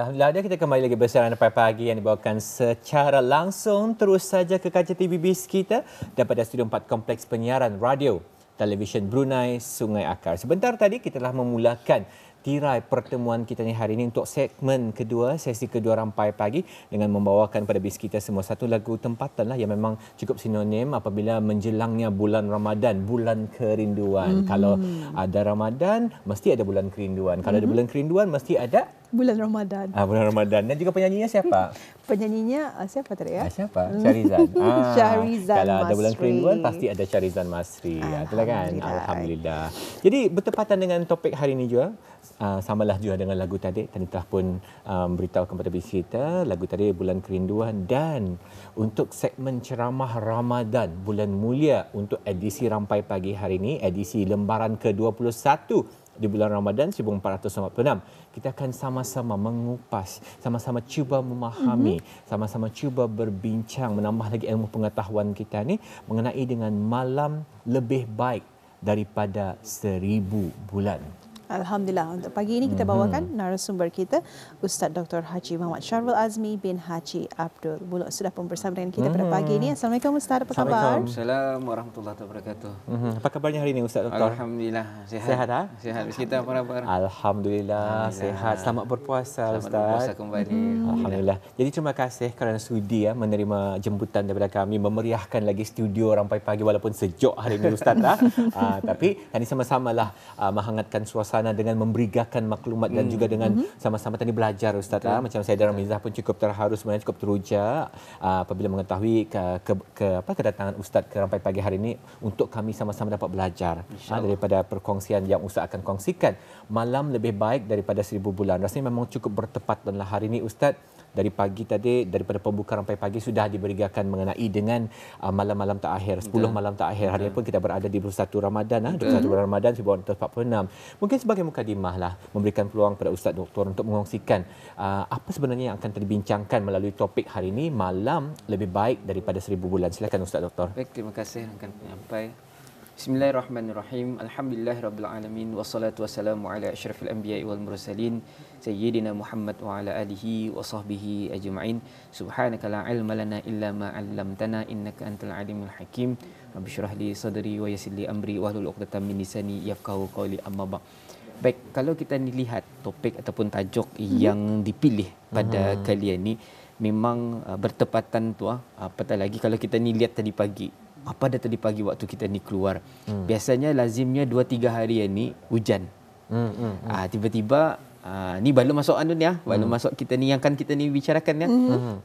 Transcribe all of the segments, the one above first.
Alhamdulillah kita kembali lagi bersama pagi yang dibawakan secara langsung terus saja ke kaca TV BIS kita daripada Studio 4 Kompleks Penyiaran Radio Televisyen Brunei Sungai Akar. Sebentar tadi kita telah memulakan tirai pertemuan kita ni hari ini untuk segmen kedua, sesi kedua Rampai Pagi dengan membawakan pada BIS kita semua satu lagu tempatan lah yang memang cukup sinonim apabila menjelangnya bulan Ramadan, bulan kerinduan. Kalau ada Ramadan, mesti ada bulan kerinduan. Kalau ada bulan kerinduan, mesti ada bulan Ramadan. Bulan Ramadan. Dan juga penyanyinya siapa? Penyanyinya siapa tadi ya? Siapa? Syahrizan. Syahrizan kalau Masri. ada bulan kerinduan pasti ada Syahrizan Masri. Itulah kan. Alhamdulillah. Jadi bertepatan dengan topik hari ini juga, samalah juga dengan lagu tadi. Tadi telah pun beritahu kepada BIS kita, lagu tadi bulan kerinduan, dan untuk segmen ceramah Ramadan bulan mulia untuk edisi Rampai Pagi hari ini, edisi lembaran ke-21 di bulan Ramadan 1446, kita akan sama-sama mengupas, sama-sama cuba memahami, sama-sama cuba berbincang, menambah lagi ilmu pengetahuan kita ni mengenai dengan malam lebih baik daripada 1000 bulan. Alhamdulillah, untuk pagi ini kita bawakan narasumber kita, Ustaz Dr. Haji Muhammad Syarul Azmi bin Haji Abdul Buluk sudah pun bersama dengan kita pada pagi ini. Assalamualaikum Ustaz, apa khabar? Assalamualaikum warahmatullahi wabarakatuh. Apa kabarnya hari ini Ustaz Dr.? Alhamdulillah sihat. Sehat ha? Sihat. Kita apa khabar? Alhamdulillah sehat. Selamat berpuasa Ustaz. Selamat berpuasa kembali. Alhamdulillah. Jadi terima kasih kerana sudi menerima jemputan daripada kami, memeriahkan lagi studio Rampai Pagi walaupun sejuk hari ini Ustaz tapi kami sama-samalah menghangatkan suasana dengan memberikan maklumat dan juga dengan sama-sama tadi belajar Ustaz. Macam saya dan Ramizah pun cukup terharu sebenarnya, cukup teruja apabila mengetahui kedatangan Ustaz ke Rampai Pagi hari ini untuk kami sama-sama dapat belajar daripada perkongsian yang Ustaz akan kongsikan. Malam lebih baik daripada 1000 bulan. Rasanya memang cukup bertepatanlah hari ini Ustaz. Dari pagi tadi, daripada pembuka Rampai Pagi sudah diberikan mengenai dengan malam-malam terakhir, 10 malam terakhir. Hari ini pun kita berada di 21 Ramadan, 21 bulan Ramadan 1446. Mungkin sebagai mukadimah lah, memberikan peluang pada Ustaz Doktor untuk mengongsikan apa sebenarnya yang akan terbincangkan melalui topik hari ini, malam lebih baik daripada 1000 bulan. Silakan Ustaz Doktor. Baik, terima kasih rakan penyampai. Bismillahirrahmanirrahim. Alhamdulillahirabbil alamin wassalatu wassalamu ala asyrafil anbiya'i wal mursalin sayyidina Muhammad wa ala alihi wa sahbihi ajma'in. Subhanaka la ilma lana illa ma 'allamtana innaka antal alimul hakim. Rabbi shrah li sadri wa yassir li amri wahlul 'uqdatam min lisani yafqahu qawli amma ba'd. Baik, kalau kita lihat topik ataupun tajuk yang dipilih pada kali ini memang bertepatan tu apatah lagi kalau kita lihat tadi pagi. Apa dah tadi pagi waktu kita ni keluar. Biasanya lazimnya 2-3 hari ni hujan. Tiba-tiba ni baru masuk anu ni baru masuk kita ni yang kan kita ni bicarakan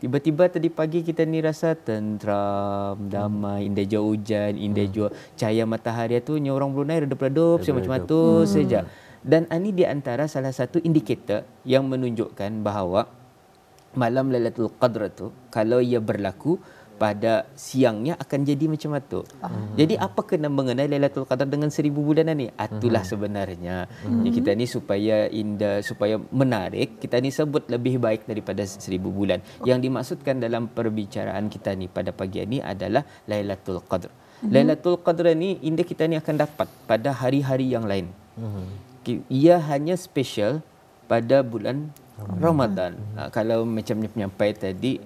tiba-tiba tadi pagi kita ni rasa tenteram, damai, indah jua hujan, indah jua cahaya matahari tu nya orang Brunei redup-redup macam tu saja. Dan ini di antara salah satu indikator yang menunjukkan bahawa malam Lailatul Qadar tu kalau ia berlaku pada siangnya akan jadi macam itu. Jadi apa kena mengenai Lailatul Qadar dengan 1000 bulan ni? Itulah sebenarnya. Jadi kita ni supaya indah, supaya menarik, kita ni sebut lebih baik daripada 1000 bulan. Yang dimaksudkan dalam perbicaraan kita ni pada pagi ini adalah Lailatul Qadar. Lailatul Qadar ni indah kita ni akan dapat pada hari-hari yang lain. Ia hanya special pada bulan Ramadan. Kalau macam penyampai tadi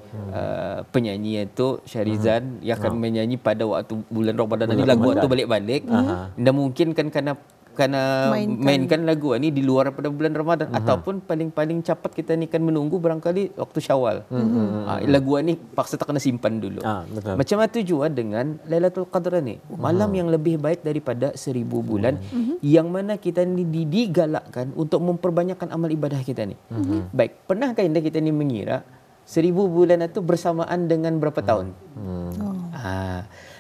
penyanyi itu Syahrizan yang akan menyanyi pada waktu bulan Ramadan ni lagu tu balik-balik. Dan mungkin kan kerana mainkan lagu ni di luar pada bulan Ramadan ataupun paling-paling cepat kita ni kan menunggu barangkali waktu Syawal. Lagu ni paksa tak kena simpan dulu. Macam itu juga dengan Lailatul Qadar ni. Malam yang lebih baik daripada 1000 bulan yang mana kita ni digalakkan untuk memperbanyakkan amal ibadah kita ni. Baik, pernahkah indah kita ni mengira 1000 bulan itu bersamaan dengan berapa tahun?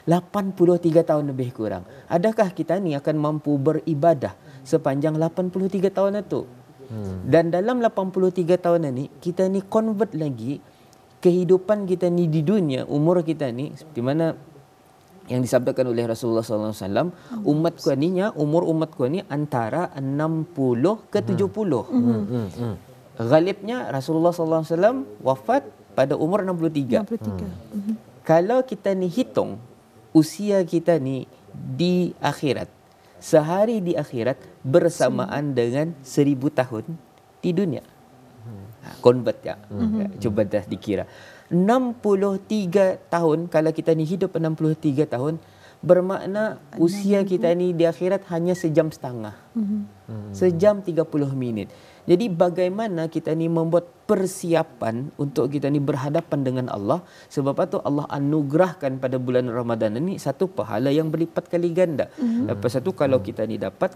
83 tahun lebih kurang. Adakah kita ni akan mampu beribadah sepanjang 83 tahun itu? Dan dalam 83 tahun ini kita ni convert lagi kehidupan kita ni di dunia, umur kita ni seperti mana yang disabdakan oleh Rasulullah SAW, umatku ni umur umatku ni antara 60 ke 70. Ghalibnya Rasulullah SAW wafat pada umur 63. Kalau kita ni hitung usia kita ni di akhirat, sehari di akhirat bersamaan dengan 1000 tahun di dunia. Convert ya. Cuba dah dikira. 63 tahun, kalau kita ni hidup 63 tahun, bermakna usia kita ni di akhirat hanya sejam setengah. Sejam 30 minit. Jadi bagaimana kita ni membuat persiapan untuk kita ni berhadapan dengan Allah. Sebab itu Allah anugerahkan pada bulan Ramadan ini satu pahala yang berlipat kali ganda. Lepas itu kalau kita ni dapat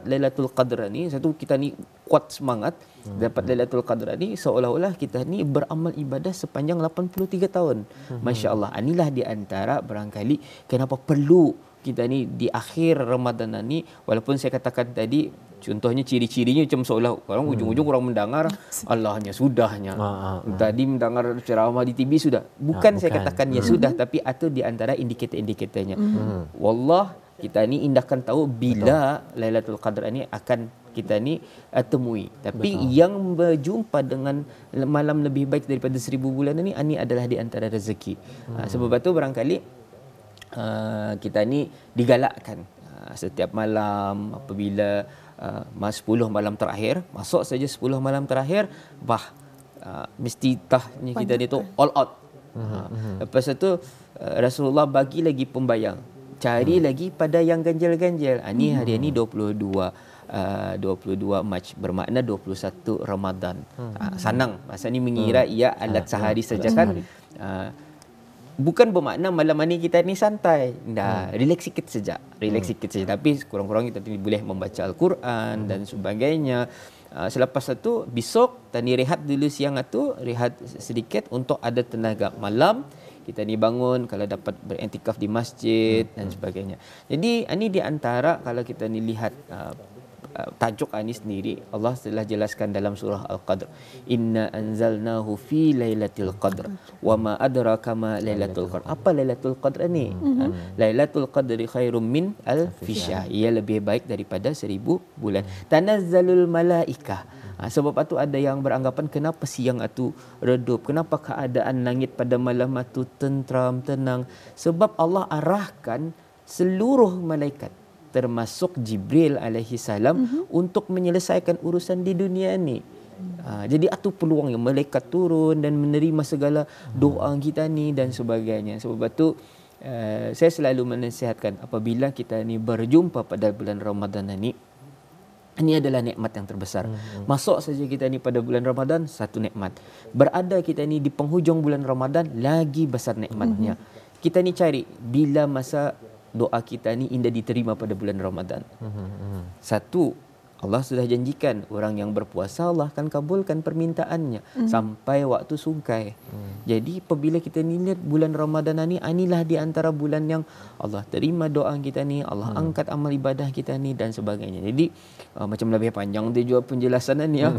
Lailatul Qadar ni, satu kita ni kuat semangat dapat Lailatul Qadar ni, seolah-olah kita ni beramal ibadah sepanjang 83 tahun. Masya-Allah. Inilah di antara barangkali kenapa perlu kita ni di akhir Ramadan ni, walaupun saya katakan tadi contohnya ciri-cirinya macam seolah orang ujung-ujung orang mendengar Allahnya sudahnya. Tadi mendengar ceramah di TV sudah. Bukan saya katakan ya sudah, tapi itu di antara indikator-indikatornya. Wallah kita ni indahkan tahu bila Lailatul Qadar ni akan kita ni temui. Tapi yang berjumpa dengan malam lebih baik daripada 1000 bulan ini adalah di antara rezeki. Sebab itu barangkali kita ni digalakkan setiap malam apabila 10 malam terakhir, masuk saja 10 malam terakhir, mesti tahnya kita ni tu all out. Lepas itu Rasulullah bagi lagi pembayang, cari lagi pada yang ganjil-ganjil. Ni hari ini 22 Mac, bermakna 21 Ramadan. Senang masa ni mengira ia alat sehari saja kan. Bukan bermakna malam ni kita ni santai. Relax sikit saja. Tapi kurang-kurang kita boleh membaca Al-Quran dan sebagainya. Selepas itu besok tadi rehat dulu, siang itu rehat sedikit untuk ada tenaga. Malam kita ni bangun kalau dapat beriktikaf di masjid dan sebagainya. Jadi ini di antara kalau kita ni lihat tajuk ini sendiri, Allah telah jelaskan dalam surah Al-Qadr, inna anzalnahu fi lailatul qadr wa ma adraka ma lailatul qadr. Apa Lailatul Qadr ni? Lailatul Qadri khairum min alfi syahr. Ia lebih baik daripada 1000 bulan. Tanazzalul malaikah. Sebab itu ada yang beranggapan kenapa siang itu redup, kenapa keadaan langit pada malam itu tentram, tenang. Sebab Allah arahkan seluruh malaikat termasuk Jibril alaihi salam untuk menyelesaikan urusan di dunia ni. Jadi itu peluang yang malaikat turun dan menerima segala doa kita ni dan sebagainya. Sebab itu saya selalu menasihatkan apabila kita ni berjumpa pada bulan Ramadan ini adalah nikmat yang terbesar. Masuk saja kita ni pada bulan Ramadan, satu nikmat. Berada kita ni di penghujung bulan Ramadan, lagi besar nikmatnya. Kita ni cari bila masa doa kita ni indah diterima pada bulan Ramadan. Satu, Allah sudah janjikan orang yang berpuasa Allah akan kabulkan permintaannya sampai waktu sungkai. Jadi apabila kita ni lihat bulan Ramadan ni, inilah di antara bulan yang Allah terima doa kita ni, Allah angkat amal ibadah kita ni dan sebagainya. Jadi macam lebih panjang dia juga penjelasan ni ya.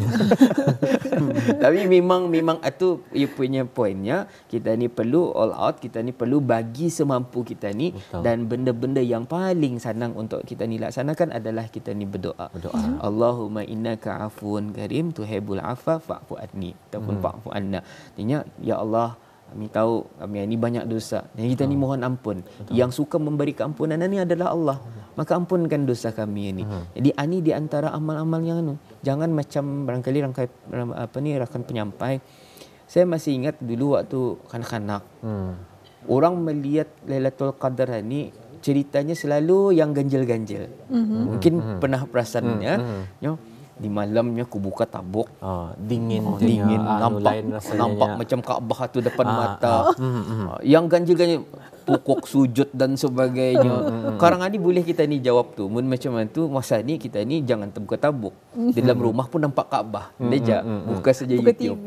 Tapi memang itu ia punya poinnya. Kita ni perlu all out, kita ni perlu bagi semampu kita ni. Betul. Dan benda-benda yang paling senang untuk kita ni laksanakan adalah kita ni berdoa. Allahumma innaka afuwun karim tuhibbul afwa fa'fu anni ataupun fa'fu anna. Artinya ya Allah, kami tahu kami ini banyak dosa dan kita ni mohon ampun. Yang suka memberi keampunan ini adalah Allah. Maka ampunkan dosa kami ini. Jadi ini di antara amal-amal yang jangan macam barangkali rakan penyampai. Saya masih ingat dulu waktu kanak-kanak. Orang melihat Lailatul Qadar ini ceritanya selalu yang ganjil-ganjil. Mungkin pernah perasaannya, di malamnya aku buka tabuk, dingin, nampak macam Kaabah tu depan mata. Yang ganjil-ganjil pokok sujud dan sebagainya. Sekarang ni boleh kita ni jawab tu. Macam tu masa ni kita ni jangan terbuka tabuk. Di dalam rumah pun nampak Kaabah. Deja buka saja YouTube.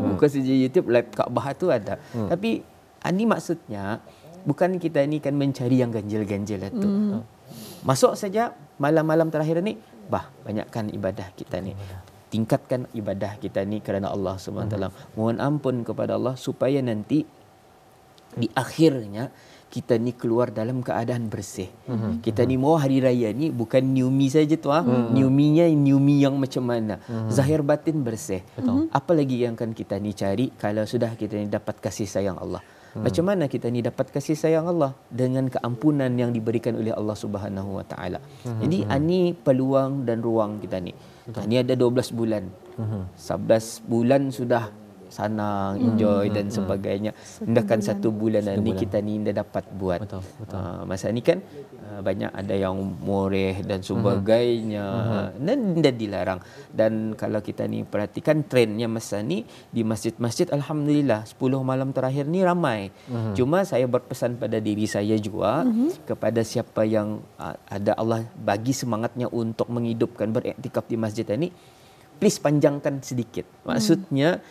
Buka saja YouTube, live Kaabah tu ada. Tapi ini maksudnya bukan kita ni kan mencari yang ganjil-ganjil itu. Masuk saja malam-malam terakhir ni, banyakkan ibadah kita ni. Tingkatkan ibadah kita ni kerana Allah SWT. Mohon ampun kepada Allah supaya nanti di akhirnya kita ni keluar dalam keadaan bersih. Kita ni mau hari raya ni bukan new me saja tu. New me-nya new me yang macam mana. Zahir batin bersih. Apa lagi yang akan kita ni cari kalau sudah kita ni dapat kasih sayang Allah. Macam mana kita ni dapat kasih sayang Allah? Dengan keampunan yang diberikan oleh Allah Subhanahu Wa Taala. Jadi ini peluang dan ruang kita ni. Ini ada 12 bulan. 11 bulan sudah senang, enjoy dan sebagainya. Hendakkan 1 bulan ni kita ni dah dapat buat. Betul. Masa ni kan banyak ada yang moreh dan sebagainya dan dah dilarang. Dan kalau kita ni perhatikan trendnya masa ni di masjid-masjid, alhamdulillah 10 malam terakhir ni ramai. Cuma saya berpesan pada diri saya juga kepada siapa yang ada Allah bagi semangatnya untuk menghidupkan beriktikaf di masjid ni, please panjangkan sedikit. Maksudnya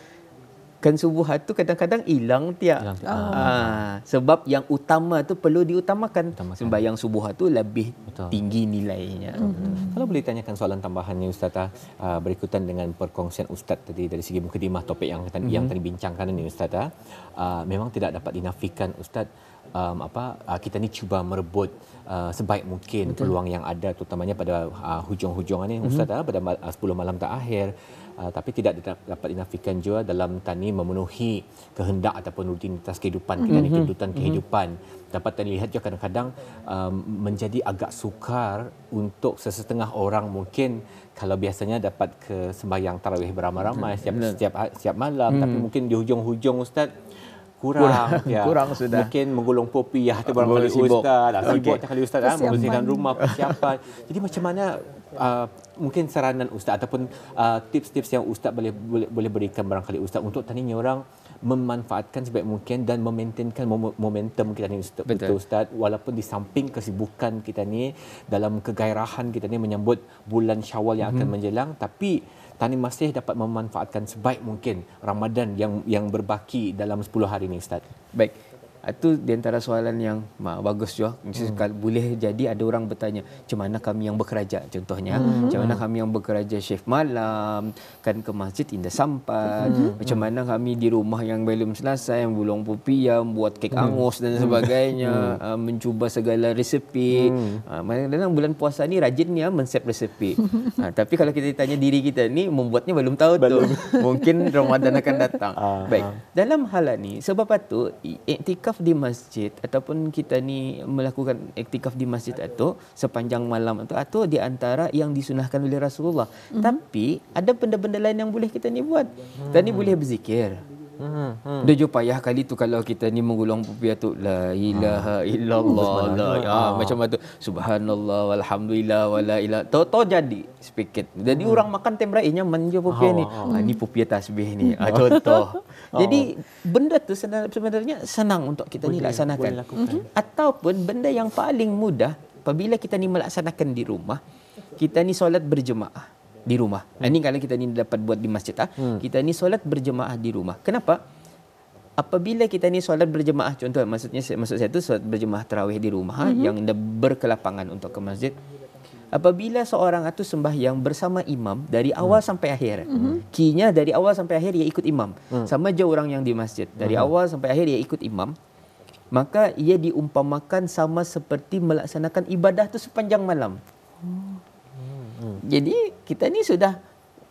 kan subuhat tu kadang-kadang hilang tiap. Sebab yang utama tu perlu diutamakan. Sembahyang subuhat tu lebih tinggi nilainya. Kalau boleh tanyakan soalan tambahannya Ustaz, berikutan dengan perkongsian Ustaz tadi dari segi mukadimah topik yang tadi bincangkan ini Ustaz, memang tidak dapat dinafikan Ustaz, kita ni cuba merebut sebaik mungkin peluang yang ada, terutamanya pada hujung-hujung ni Ustaz, pada 10 malam terakhir. Tapi tidak dapat dinafikan juga dalam tani memenuhi kehendak ataupun rutinitas kehidupan kita ni, kehidupan kehidupan. Dapat terlihat juga kadang-kadang menjadi agak sukar untuk sesetengah orang, mungkin kalau biasanya dapat ke sembahyang tarawih beramai-ramai setiap malam, tapi mungkin di hujung-hujung Ustaz kurang sudah. Mungkin menggulung popiah tu barangkali Ustaz, sibuk kali Ustaz membersihkan rumah, persiapan. Jadi macam mana mungkin saranan Ustaz ataupun tips-tips yang Ustaz boleh berikan barangkali Ustaz untuk tadinya orang memanfaatkan sebaik mungkin dan memaintainkan momentum kita ni Ustaz, walaupun di samping kesibukan kita ni dalam kegairahan kita ni menyambut bulan Syawal yang akan menjelang, tapi tani masih dapat memanfaatkan sebaik mungkin Ramadan yang berbaki dalam 10 hari ini Ustaz. Baik. Itu di antara soalan yang bagus juga. Kalau boleh jadi ada orang bertanya, macam mana kami yang bekerja contohnya, macam mana kami yang bekerja shift malam, kan ke masjid tidak sampai, macam mana kami di rumah yang belum selesai, yang gulung popiah, buat kek angus dan sebagainya, mencuba segala resepi. Kadang-kadang bulan puasa ni rajinnya men-save resepi. Tapi kalau kita tanya diri kita ni, membuatnya belum tahu tu. Mungkin Ramadan akan datang. Baik. Dalam hal ni, sebab itu iktikaf di masjid ataupun kita ni melakukan iktikaf di masjid itu sepanjang malam itu di antara yang disunahkan oleh Rasulullah. Tapi ada benda-benda lain yang boleh kita ni buat. Kita ni boleh berzikir. Dah jauh payah kali tu kalau kita ni menggulung popiah tu la ilaha illallah macam tu subhanallah walhamdulillah wala ilaha tahu jadi sedikit. Jadi orang makan temrainya manja popiah ni. Ni popiah tasbih ni. Contoh. Jadi benda tu sebenarnya senang untuk kita ni laksanakan. Ataupun benda yang paling mudah apabila kita ni melaksanakan di rumah, kita ni solat berjemaah di rumah. Ini kalau kita ni dapat buat di masjid, kita ni solat berjemaah di rumah. Kenapa? Apabila kita ni solat berjemaah, contoh maksud saya tu solat berjemaah tarawih di rumah yang dah berkelapangan untuk ke masjid. Apabila seorang itu sembahyang bersama imam dari awal sampai akhir, kinya dari awal sampai akhir ia ikut imam. Sama je orang yang di masjid, dari awal sampai akhir ia ikut imam, maka ia diumpamakan sama seperti melaksanakan ibadah tu sepanjang malam. Jadi kita ni sudah,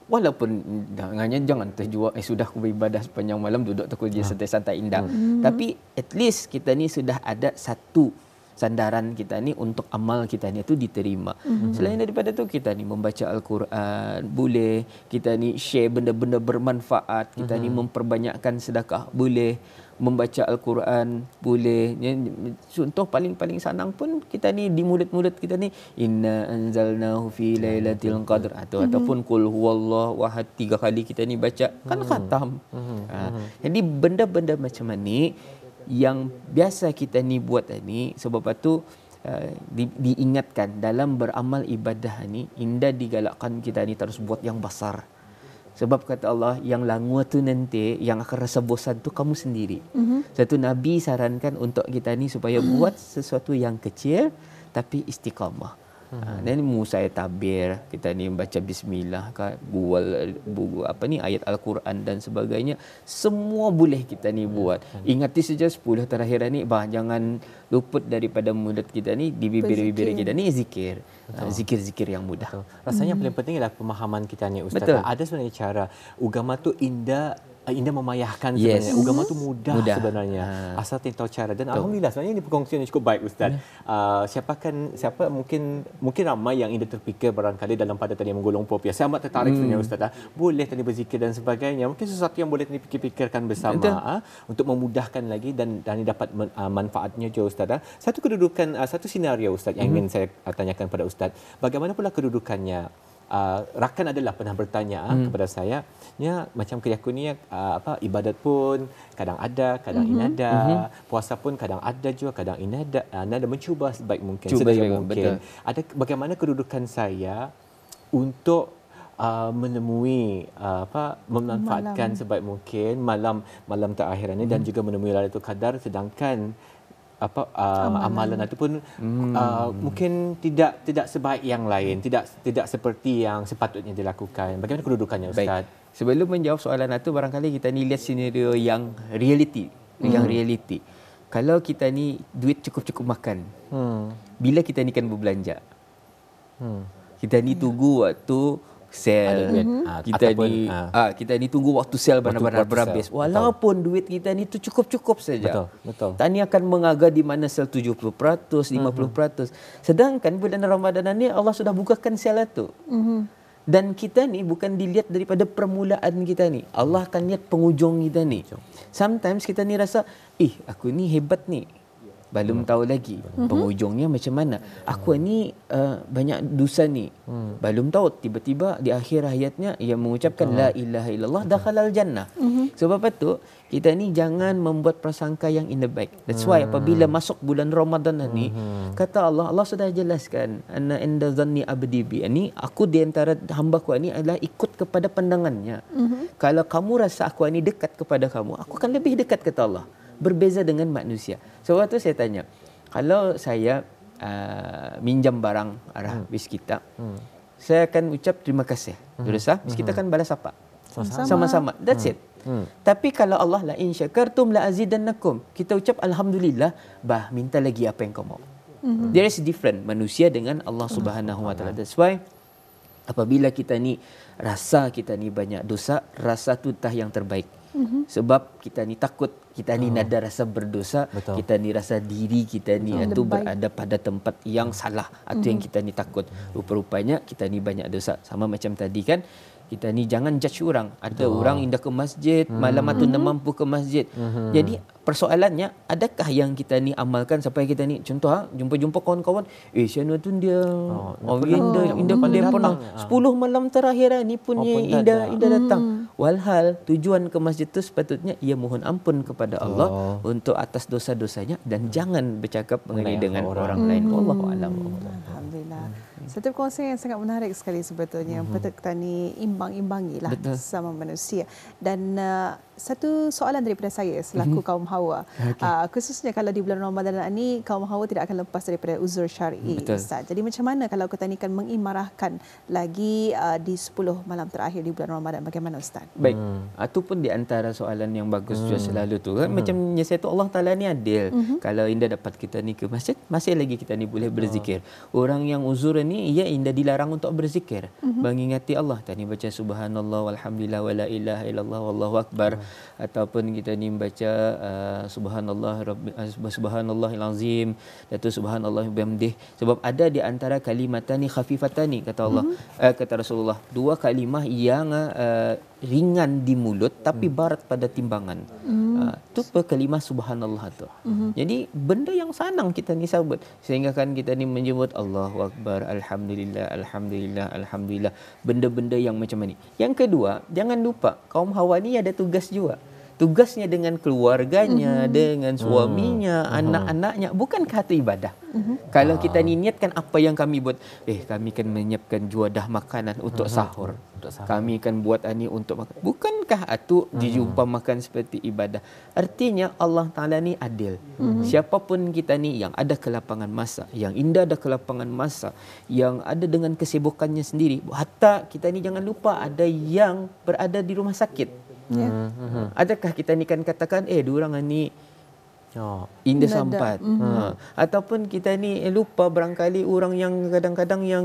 walaupun jangan terjual sudah beribadah sepanjang malam duduk terkuji santai-santai indah, tapi at least kita ni sudah ada satu sandaran kita ni untuk amal kita ni itu diterima. Selain daripada tu kita ni membaca Al-Quran boleh, kita ni share benda-benda bermanfaat, kita ni memperbanyakkan sedekah boleh, membaca Al-Quran boleh. Contoh paling senang pun kita ni di mulut-mulut kita ni inna anzalnahu fi lailatul qadr ataupun qul huwallahu ahad 3 kali kita ni baca kan khatam. Jadi benda-benda macam ni yang biasa kita ni buat ni, sebab itu diingatkan dalam beramal ibadah ni indah digalakkan kita ni terus buat yang besar. Sebab kata Allah, yang langua tu nanti yang akan rasa bosan tu kamu sendiri. Satu Nabi sarankan untuk kita ni supaya buat sesuatu yang kecil tapi istiqamah. Dan saya tabir, kita ni baca bismillah, bual ayat Al-Quran dan sebagainya, semua boleh kita ni buat. Ingati saja 10 terakhir ni, jangan luput daripada mulut kita ni, di bibir-bibir kita ni zikir. Zikir-zikir yang mudah. Rasanya paling penting adalah pemahaman kita ni Ustaz. Ada sebenarnya cara agama tu indah Indah memayahkan Yes. sebenarnya. Agama tu mudah sebenarnya. Asal kita tahu cara. Dan alhamdulillah sebenarnya ini perkongsian yang cukup baik Ustaz. Siapa mungkin ramai yang Indah terfikir barangkali dalam pada tadi menggolong popiah. Saya amat tertarik sebenarnya Ustaz. Boleh tadi berzikir dan sebagainya. Mungkin sesuatu yang boleh tadi fikirkan bersama untuk memudahkan lagi dan dapat manfaatnya juga Ustaz. Satu kedudukan, satu senario Ustaz yang ingin saya tanyakan pada Ustaz. Bagaimana pula kedudukannya? Rakan adalah pernah bertanya kepada saya, macam kerja aku ni ibadat pun kadang ada, kadang inada, puasa pun kadang ada juga, kadang inada. Anda mencuba sebaik mungkin, sedaya mungkin. Ada bagaimana kedudukan saya untuk menemui memanfaatkan sebaik mungkin malam terakhir ini dan juga menemui Lailatul Qadar, sedangkan amalan ataupun mungkin tidak sebaik yang lain, tidak seperti yang sepatutnya dilakukan. Bagaimana kedudukannya Ustaz? Baik. Sebelum menjawab soalan itu, barangkali kita ni lihat senario yang reality, Kalau kita ni duit cukup-cukup makan, bila kita ni kan berbelanja? Kita ni tunggu waktu sale. Kita ni tunggu waktu sale barang-barang berhabis. Walaupun duit kita ni tu cukup-cukup saja. Betul. Tani akan mengaga di mana sale 70%, 50%. Sedangkan bulan Ramadan ni Allah sudah bukakan sale itu. Dan kita ni bukan dilihat daripada permulaan kita ni. Allah akan lihat penghujung kita ni. Sometimes kita ni rasa, aku ni hebat ni. Belum tahu lagi penghujungnya macam mana. Aku ni banyak dosa ni. Belum tahu, tiba-tiba di akhir hayatnya ia mengucapkan la ilaha illallah dakhalal jannah. Sebab itu kita ni jangan membuat prasangka yang in the back. That's why apabila masuk bulan Ramadan ni, kata Allah sudah jelaskan, anna inda zanni abdi bi. Ini aku di antara hamba-Ku ni adalah ikut kepada pandangannya. Kalau kamu rasa aku ni dekat kepada kamu, aku akan lebih dekat, kata Allah. Berbeza dengan manusia. Sebab tu saya tanya, kalau saya minjam barang arah bis kita, saya akan ucap terima kasih. Terus bis kita kan balas apa? Sama-sama. That's it. Tapi kalau Allah la in syakartum la azidannakum, kita ucap alhamdulillah, minta lagi apa yang kau mau. There is different manusia dengan Allah Subhanahu wa taala. That's why apabila kita ni rasa kita ni banyak dosa, rasa tu tah yang terbaik. Sebab kita ni takut, kita ni ada rasa berdosa, kita ni rasa diri kita ni itu berada pada tempat yang salah, atau yang kita ni takut. Rupa-rupanya kita ni banyak dosa. Sama macam tadi kan, kita ni jangan judge orang. Ada orang indah ke masjid, malam atau tak mampu ke masjid. Jadi persoalannya, adakah yang kita ni amalkan sampai kita ni, contoh jumpa-jumpa kawan-kawan, Syana tu dia indah dia pernah 10 malam terakhir ni punya indah datang. Walhal tujuan ke masjid tu sepatutnya ia mohon ampun kepada Allah untuk atas dosa-dosanya dan jangan bercakap mengenai dengan orang lain. Wallahu a'lam. Alhamdulillah. Satu perkongsian yang sangat menarik sekali sebetulnya. Kita ni imbang-imbangilah sama manusia. Dan satu soalan daripada saya selaku kaum Hawa, khususnya kalau di bulan Ramadan ini kaum Hawa tidak akan lepas daripada uzur syar'i, Ustaz. Jadi macam mana kalau kita ni kan mengimarahkan lagi di 10 malam terakhir di bulan Ramadan, bagaimana Ustaz? Baik, itu pun di antara soalan yang bagus juga selalu tu kan. Macam saya tu, Allah Taala ni adil. Kalau indah dapat kita ni ke masjid, masih lagi kita ni boleh berzikir. Orang yang uzur ni, ia indah dilarang untuk berzikir, mengingati Allah. Tadi baca subhanallah walhamdulillah wala ilaha illallah wallahu akbar, ataupun kita ni baca subhanallahil azim, atau subhanallah bihamdih. Sebab ada di antara kalimatani khafifatani, kata Allah, kata Rasulullah, dua kalimah yang ringan di mulut tapi berat pada timbangan. Itu kalimah subhanallah tu. Jadi benda yang senang kita ni sebut, sehingga kan kita ni menyebut Allahu akbar, alhamdulillah, alhamdulillah, alhamdulillah, benda-benda yang macam ni. Yang kedua, jangan lupa kaum Hawa ni ada tugas juga. Tugasnya dengan keluarganya, dengan suaminya, anak-anaknya. Bukankah itu ibadah? Kalau kita ni niatkan apa yang kami buat, kami kan menyiapkan juadah makanan untuk sahur. Kami kan buat ini untuk makan. Bukankah itu diumpamakan seperti ibadah? Artinya Allah Ta'ala ni adil. Siapapun kita ni yang ada kelapangan masa, yang indah ada kelapangan masa, yang ada dengan kesibukannya sendiri. Hatta kita ni jangan lupa ada yang berada di rumah sakit. Adakah kita ni kan katakan diorang ni indah sampat, ataupun kita ni lupa barangkali orang yang kadang-kadang yang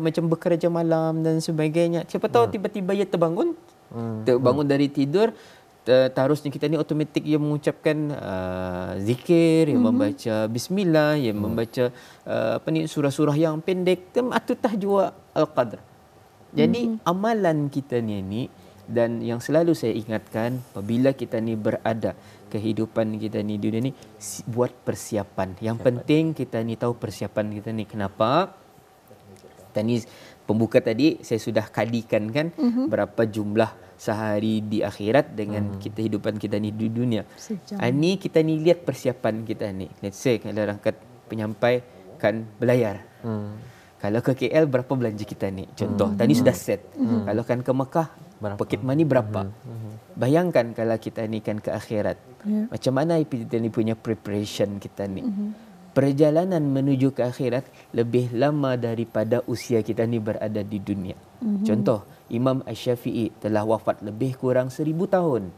macam bekerja malam dan sebagainya. Siapa tahu tiba-tiba ia terbangun Bangun dari tidur, seharusnya kita ni automatik yang mengucapkan zikir, yang membaca bismillah, yang membaca surah-surah yang pendek, atutah jua al-qadr. Jadi amalan kita ni, dan yang selalu saya ingatkan, apabila kita ni berada kehidupan kita ni di dunia ni, buat persiapan. Yang penting kita ni tahu persiapan kita ni. Kenapa? Tadi pembuka tadi saya sudah kalikan kan berapa jumlah sehari di akhirat dengan kita hidupan kita ni di dunia. Ini kita ni lihat persiapan kita ni. Let's say kalau rangkat penyampai kan belayar. Kalau ke KL berapa belanja kita ni? Contoh, tadi sudah set. Kalau kan ke Mekah pocket money berapa? Bayangkan kalau kita ni kan ke akhirat. Macam mana kita ni punya preparation kita ni? Perjalanan menuju ke akhirat lebih lama daripada usia kita ni berada di dunia. Contoh, Imam Asy-Syafi'i telah wafat lebih kurang 1000 tahun.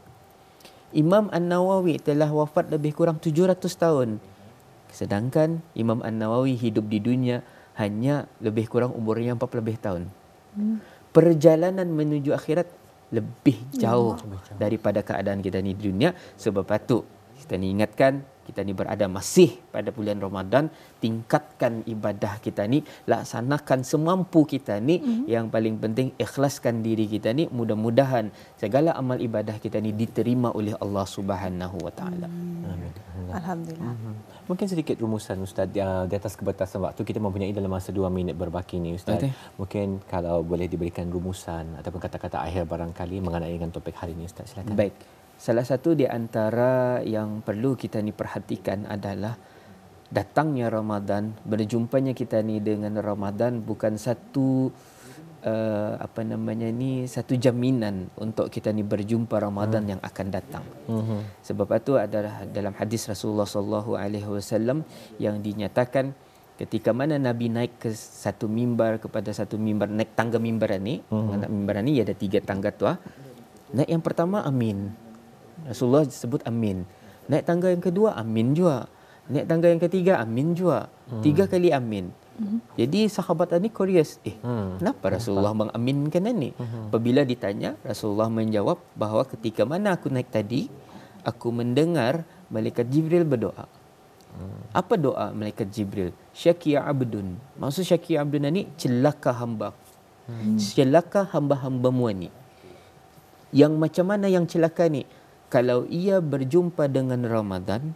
Imam An-Nawawi telah wafat lebih kurang 700 tahun. Sedangkan Imam An-Nawawi hidup di dunia hanya lebih kurang umurnya 40 lebih tahun. Perjalanan menuju akhirat lebih jauh daripada keadaan kita ni di dunia. Sebab itu kita ni ingatkan, kita ni berada masih pada bulan Ramadan, tingkatkan ibadah kita ni, laksanakan semampu kita ni. Yang paling penting ikhlaskan diri kita ni, mudah-mudahan segala amal ibadah kita ni diterima oleh Allah Subhanahu wa taala. Alhamdulillah. Mungkin sedikit rumusan Ustaz, di atas kebatasan waktu kita mempunyai dalam masa 2 minit berbaki ni Ustaz. Mungkin kalau boleh diberikan rumusan ataupun kata-kata akhir barangkali mengenai dengan topik hari ini Ustaz, silakan. Baik. Salah satu di antara yang perlu kita ni perhatikan adalah datangnya Ramadan, berjumpanya kita ni dengan Ramadan bukan satu satu jaminan untuk kita ni berjumpa Ramadan yang akan datang. Sebab itu adalah dalam hadis Rasulullah sallallahu alaihi wasallam yang dinyatakan ketika mana Nabi naik ke satu mimbar kepada satu mimbar, naik tangga mimbar ni, mimbar ni ada 3 tangga tu. Naik yang pertama amin. Rasulullah sebut amin. Naik tangga yang kedua amin juga. Naik tangga yang ketiga amin juga. 3 kali amin. Jadi sahabat ni curious, kenapa Rasulullah mengaminkan ini? Apabila ditanya, Rasulullah menjawab bahawa ketika mana aku naik tadi, aku mendengar malaikat Jibril berdoa. Apa doa malaikat Jibril? Syaqiya abdun. Maksud syaqiya abdun ni celaka hamba. Celaka hamba-hambamu ni. Yang macam mana yang celaka ni? Kalau ia berjumpa dengan Ramadan,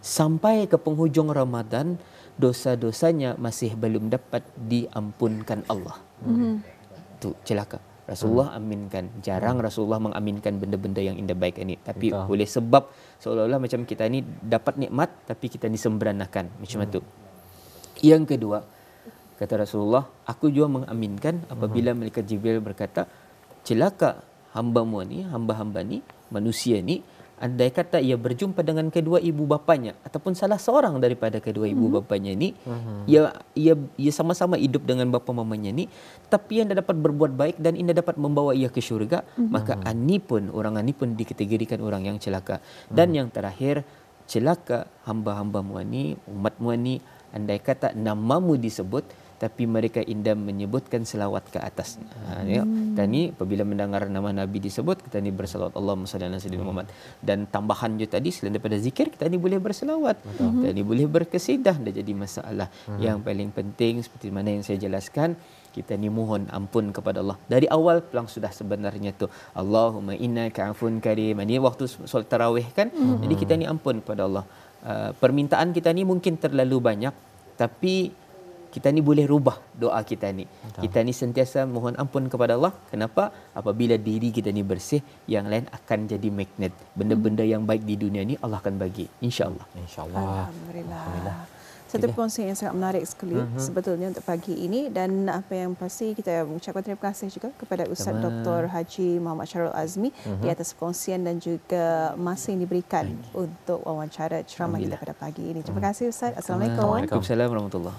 sampai ke penghujung Ramadan, dosa-dosanya masih belum dapat diampunkan Allah. Itu celaka. Rasulullah aminkan. Jarang Rasulullah mengaminkan benda-benda yang indah baik ini. Tapi oleh sebab seolah-olah macam kita ni dapat nikmat, tapi kita ni semberanakan. Macam itu. Yang kedua, kata Rasulullah, aku juga mengaminkan apabila malaikat Jibril berkata, celaka hamba-mu ni, hamba-hamba ni, manusia ni, andai kata ia berjumpa dengan kedua ibu bapanya ataupun salah seorang daripada kedua ibu bapanya ni, ia sama-sama hidup dengan bapa mamanya ni, tapi ia tidak dapat berbuat baik dan ia dapat membawa ia ke syurga, maka orang ani pun dikategorikan orang yang celaka. Dan yang terakhir, celaka hamba-hambamu ni, umatmu ni, andai kata namamu disebut tapi mereka indah menyebutkan selawat ke atas. Dan ni apabila mendengar nama Nabi disebut, kita ni berselawat Allahumma salli ala sayyidina Muhammad. Dan tambahan je tadi, selain daripada zikir, kita ni boleh berselawat. Kita ni boleh berkesidah, dah jadi masalah. Yang paling penting seperti mana yang saya jelaskan, kita ni mohon ampun kepada Allah. Dari awal pelang sudah sebenarnya tu. Allahumma innaka afun karim. Ini waktu solat tarawih kan. Jadi kita ni ampun kepada Allah. Permintaan kita ni mungkin terlalu banyak, tapi kita ni boleh rubah doa kita ni. Kita ni sentiasa mohon ampun kepada Allah. Kenapa? Apabila diri kita ni bersih, yang lain akan jadi magnet. Benda-benda yang baik di dunia ni Allah akan bagi. InsyaAllah. InsyaAllah. Alhamdulillah. Satu perkongsian yang sangat menarik sekali sebetulnya untuk pagi ini, dan apa yang pasti kita mengucapkan terima kasih juga kepada Ustaz Dr. Haji Muhammad Syahrul Azmi di atas perkongsian dan juga masa yang diberikan untuk wawancara ceramah kita pada pagi ini. Terima kasih Ustaz. Assalamualaikum. Waalaikumsalam warahmatullahi